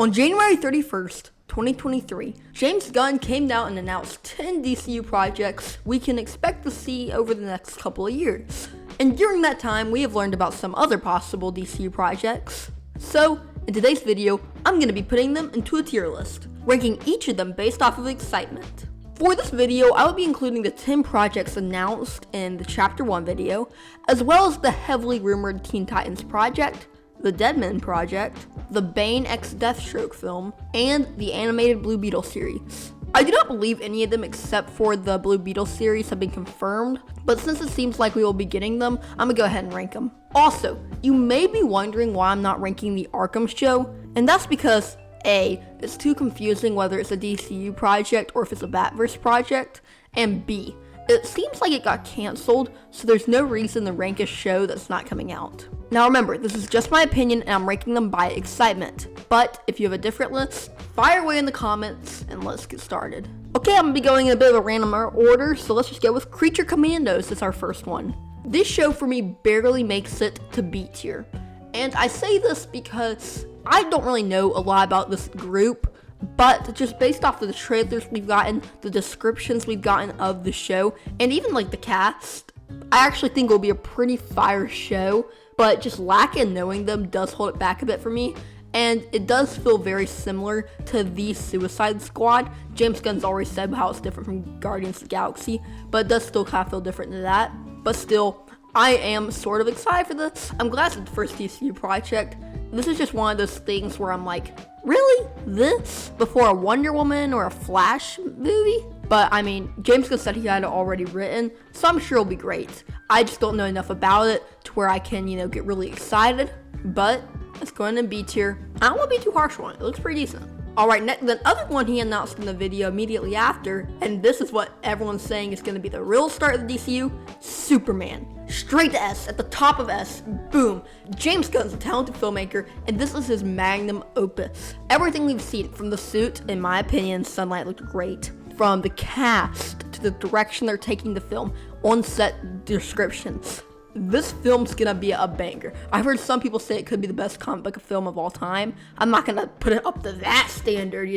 On January 31st, 2023, James Gunn came out and announced 10 DCU projects we can expect to see over the next couple of years. And during that time, we have learned about some other possible DCU projects. So, in today's video, I'm going to be putting them into a tier list, ranking each of them based off of excitement. For this video, I will be including the 10 projects announced in the Chapter 1 video, as well as the heavily rumored Teen Titans project, the Deadman project, the Bane x Deathstroke film, and the animated Blue Beetle series. I do not believe any of them except for the Blue Beetle series have been confirmed, but since it seems like we will be getting them, I'm gonna go ahead and rank them. Also, you may be wondering why I'm not ranking the Arkham show, and that's because A, it's too confusing whether it's a DCU project or if it's a Batverse project, and B, it seems like it got canceled, so there's no reason to rank a show that's not coming out. Now remember, this is just my opinion and I'm ranking them by excitement, but if you have a different list, fire away in the comments and let's get started. Okay, I'm gonna be going in a bit of a random order, so let's just go with Creature Commandos as our first one. This show for me barely makes it to B tier, and I say this because I don't really know a lot about this group, but just based off of the trailers we've gotten, the descriptions we've gotten of the show, and even like the cast, I actually think it will be a pretty fire show, but just lack in knowing them does hold it back a bit for me, and it does feel very similar to the Suicide Squad. James Gunn's already said how it's different from Guardians of the Galaxy, but it does still kind of feel different to that, but still, I am sort of excited for this. I'm glad it's the first DCU project. This is just one of those things where I'm like, really? This? Before a Wonder Woman or a Flash movie? But I mean, James Gunn said he had it already written, so I'm sure it'll be great. I just don't know enough about it to where I can, get really excited. But it's going to B tier. I don't want to be too harsh on it. It looks pretty decent. Alright, the other one he announced in the video immediately after, and this is what everyone's saying is going to be the real start of the DCU, Superman. Straight to S, at the top of S, boom. James Gunn's a talented filmmaker, and this is his magnum opus. Everything we've seen, from the suit, in my opinion, Sunlight looked great. From the cast, to the direction they're taking the film, on-set descriptions. This film's gonna be a banger. I've heard some people say it could be the best comic book film of all time. I'm not gonna put it up to that standard,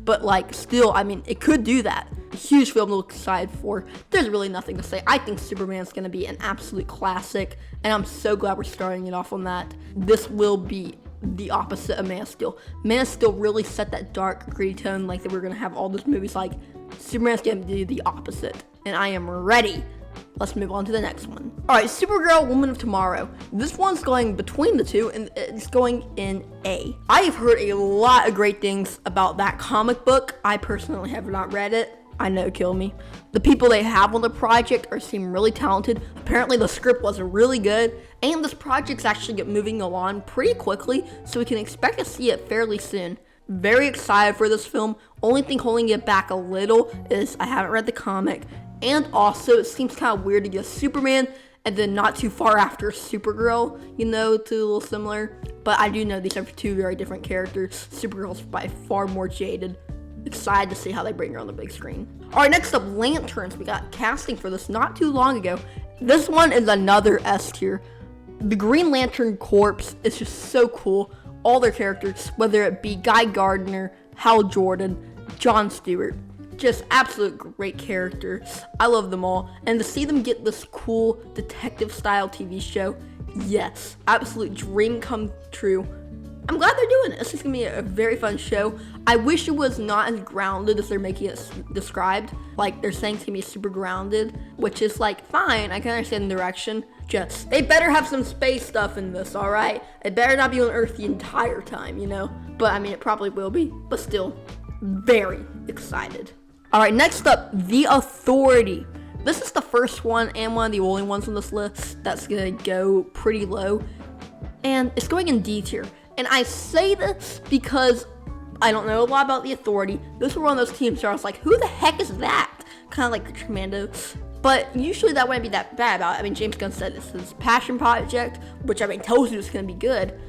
but still, it could do that. A huge film to look excited for. There's really nothing to say. I think Superman's gonna be an absolute classic, and I'm so glad we're starting it off on that. This will be the opposite of Man of Steel. Man of Steel really set that dark, gritty tone like that we're gonna have all those movies like. Superman's gonna do the opposite, and I am ready. Let's move on to the next one. Alright, Supergirl, Woman of Tomorrow. This one's going between the two, and it's going in A. I have heard a lot of great things about that comic book. I personally have not read it. I know, kill me. The people they have on the project seem really talented. Apparently the script was really good, and this project's actually moving along pretty quickly, so we can expect to see it fairly soon. Very excited for this film. Only thing holding it back a little is I haven't read the comic, and also it seems kind of weird to get Superman and then not too far after Supergirl, to a little similar. But I do know these are two very different characters. Supergirl's by far more jaded. Excited to see how they bring her on the big screen. Alright, next up, Lanterns. We got casting for this not too long ago. This one is another S tier. The Green Lantern Corps is just so cool. All their characters, whether it be Guy Gardner, Hal Jordan, Jon Stewart, just absolute great characters. I love them all, and to see them get this cool detective style TV show, yes, absolute dream come true. I'm glad they're doing it. This is gonna be a very fun show. I wish it was not as grounded as they're making it described. Like, they're saying it's gonna be super grounded, which is fine, I can understand the direction. Just, they better have some space stuff in this, alright? It better not be on Earth the entire time, But it probably will be, but still, very excited. Alright, next up, The Authority. This is the first one and one of the only ones on this list that's gonna go pretty low, and it's going in D tier. And I say this because I don't know a lot about The Authority. This was one of those teams where I was like, who the heck is that? Kind of like the Commandos. But usually that wouldn't be that bad about it. James Gunn said this is his passion project, which tells you it's going to be good.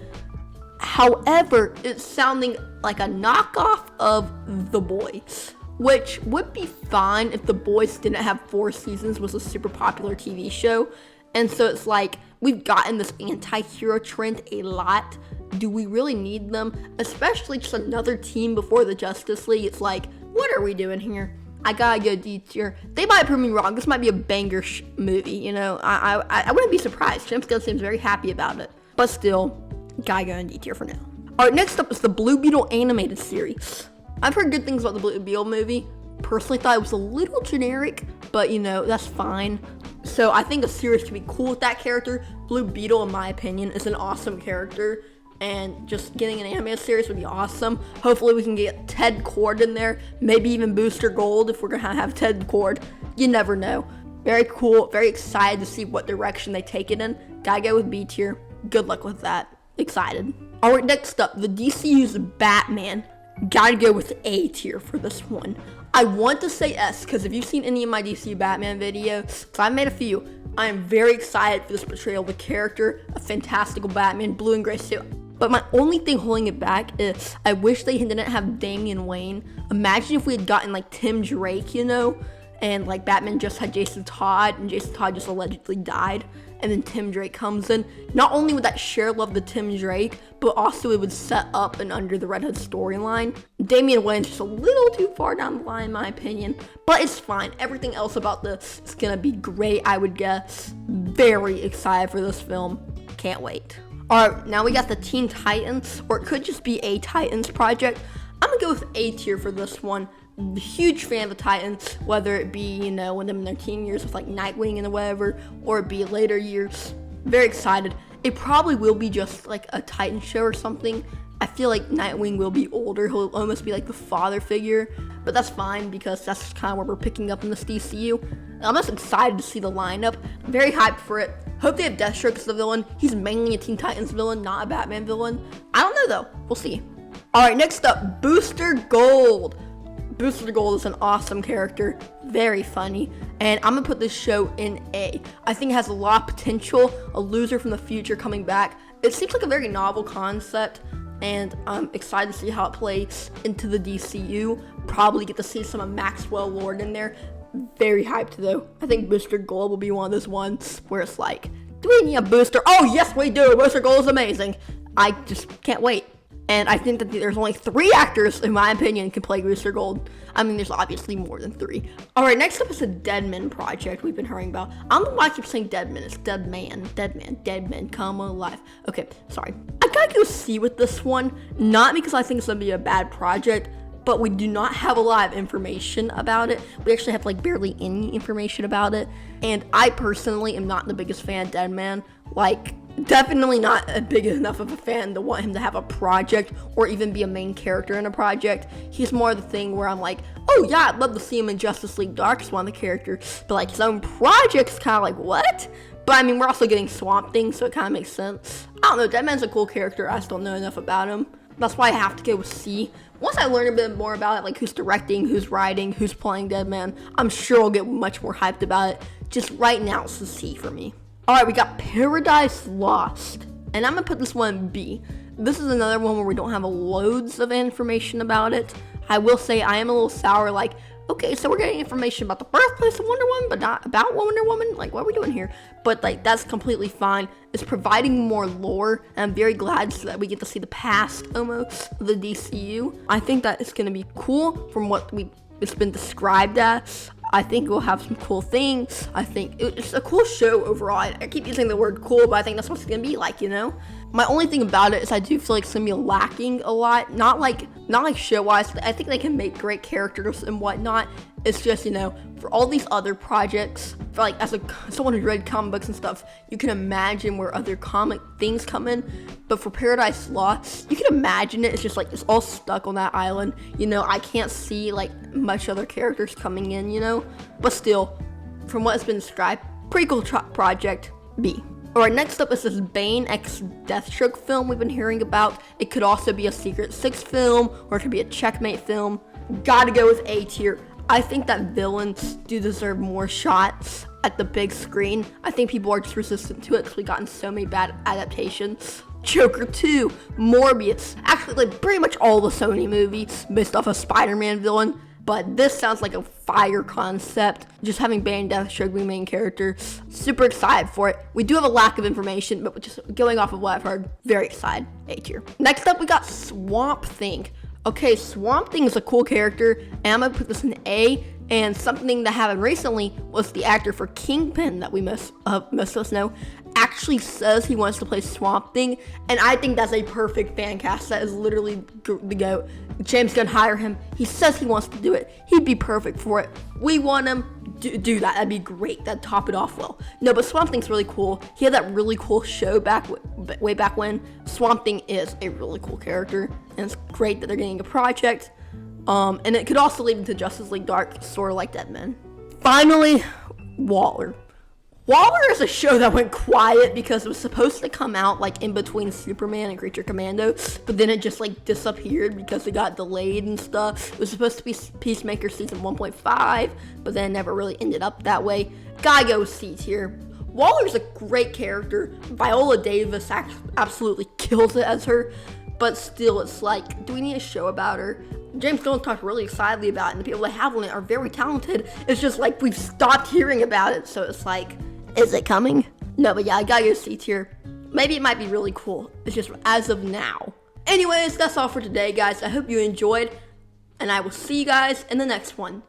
However, it's sounding like a knockoff of The Boys, which would be fine if The Boys didn't have 4 seasons, was a super popular TV show. And so it's we've gotten this anti-hero trend a lot, do we really need them? Especially just another team before the Justice League. It's like, what are we doing here? I gotta go D tier. They might prove me wrong. This might be a banger movie, you know. I wouldn't be surprised. James Gunn seems very happy about it. But still, gotta go in D tier for now. Alright, next up is the Blue Beetle animated series. I've heard good things about the Blue Beetle movie. Personally thought it was a little generic, but you know, that's fine. So I think a series could be cool with that character. Blue Beetle, in my opinion, is an awesome character. And just getting an animated series would be awesome. Hopefully we can get Ted Cord in there. Maybe even Booster Gold if we're going to have Ted Cord. You never know. Very cool. Very excited to see what direction they take it in. Gotta go with B tier. Good luck with that. Excited. Alright, next up, the DCU's Batman. Gotta go with A tier for this one. I want to say S, because if you've seen any of my DCU Batman videos, because I've made a few, I am very excited for this portrayal of the character, a fantastical Batman, blue and gray suit. But my only thing holding it back is I wish they didn't have Damian Wayne. Imagine if we had gotten like Tim Drake, you know, and like Batman just had Jason Todd, and Jason Todd just allegedly died, and then Tim Drake comes in. Not only would that share love to Tim Drake, but also it would set up an Under the Red Hood storyline. Damian Wayne's just a little too far down the line in my opinion, but it's fine. Everything else about this is gonna be great, I would guess. Very excited for this film. Can't wait. Alright, now we got the Teen Titans, or it could just be a Titans project. I'm gonna go with A tier for this one. Huge fan of the Titans, whether it be, you know, when them in their teen years with like Nightwing and whatever, or it be later years. Very excited. It probably will be just like a Titan show or something. I feel like Nightwing will be older. He'll almost be like the father figure, but that's fine because that's kind of what we're picking up in this DCU. And I'm just excited to see the lineup. I'm very hyped for it. Hope they have Deathstroke as the villain. He's mainly a Teen Titans villain, not a Batman villain. I don't know though. We'll see. Alright, next up, Booster Gold. Booster Gold is an awesome character, very funny, and I'm gonna put this show in A. I think it has a lot of potential, a loser from the future coming back. It seems like a very novel concept, and I'm excited to see how it plays into the DCU. Probably get to see some of Maxwell Lord in there. Very hyped though. I think Booster Gold will be one of those ones where it's like, do we need a booster? Oh yes we do, Booster Gold is amazing. I just can't wait. And I think that there's only 3 actors, in my opinion, can play Booster Gold. I mean, there's obviously more than 3. Alright, next up is the Deadman project we've been hearing about. I don't know why I keep saying Deadman. It's Deadman, come alive. Okay, sorry. I gotta go see with this one, not because I think it's gonna be a bad project, but we do not have a lot of information about it. We actually have like barely any information about it. And I personally am not the biggest fan of Deadman. Like, definitely not a big enough of a fan to want him to have a project or even be a main character in a project. He's more the thing where I'm like, oh yeah, I'd love to see him in Justice League Dark as one of the characters, but like his own project's kind of like, what? But I mean, we're also getting Swamp Thing, so it kind of makes sense. I don't know, Deadman's a cool character, I just don't know enough about him. That's why I have to go with C. Once I learn a bit more about it, like who's directing, who's writing, who's playing Deadman, I'm sure I'll get much more hyped about it. Just right now, it's a C for me. Alright, we got Paradise Lost. And I'm gonna put this one in B. This is another one where we don't have loads of information about it. I will say I am a little sour, like, okay, so we're getting information about the birthplace of Wonder Woman, but not about Wonder Woman? Like, what are we doing here? But, like, that's completely fine. It's providing more lore, and I'm very glad so that we get to see the past, almost, of the DCU. I think that it's gonna be cool from what it's been described as. I think we'll have some cool things. I think it's a cool show overall. I keep using the word cool, but I think that's what it's gonna be like, you know? My only thing about it is I do feel like it's gonna be lacking a lot. Not like show-wise. I think they can make great characters and whatnot. It's just, you know, for all these other projects, for like as someone who's read comic books and stuff, you can imagine where other comic things come in. But for Paradise Lost, you can imagine it. It's just like it's all stuck on that island. You know, I can't see like much other characters coming in, you know. But still, from what has been described, pretty cool project. B. Alright, next up is this Bane x Deathstroke film we've been hearing about. It could also be a Secret Six film, or it could be a Checkmate film. Gotta go with A tier. I think that villains do deserve more shots at the big screen. I think people are just resistant to it because we've gotten so many bad adaptations. Joker 2, Morbius, actually like pretty much all the Sony movies based off a Spider-Man villain. but this sounds like a fire concept. Just having Bane and Deathstroke be main character. Super excited for it. We do have a lack of information, but just going off of what I've heard, very excited. A tier. Next up, we got Swamp Thing. Okay, Swamp Thing is a cool character, and I'm gonna put this in A. And something that happened recently was the actor for Kingpin that we most of us know actually says he wants to play Swamp Thing, and I think that's a perfect fan cast. That is literally the GOAT. James Gunn hire him. He says he wants to do it. He'd be perfect for it. We want him. Do that. That'd be great. That'd top it off well. No, but Swamp Thing's really cool. He had that really cool show way back when. Swamp Thing is a really cool character, and it's great that they're getting a project. And it could also lead into Justice League Dark, sort of like Deadman. Finally, Waller. Waller is a show that went quiet because it was supposed to come out like in between Superman and Creature Commandos, but then it just like disappeared because it got delayed and stuff. It was supposed to be Peacemaker season 1.5, but then it never really ended up that way. Gotta go C tier. Waller's a great character. Viola Davis absolutely kills it as her, but still it's like, do we need a show about her? James Gunn talked really excitedly about it, and the people that have on it are very talented. It's just like we've stopped hearing about it, so it's like, is it coming? No, but yeah, I gotta go C tier. Maybe it might be really cool. It's just as of now. Anyways, that's all for today, guys. I hope you enjoyed, and I will see you guys in the next one.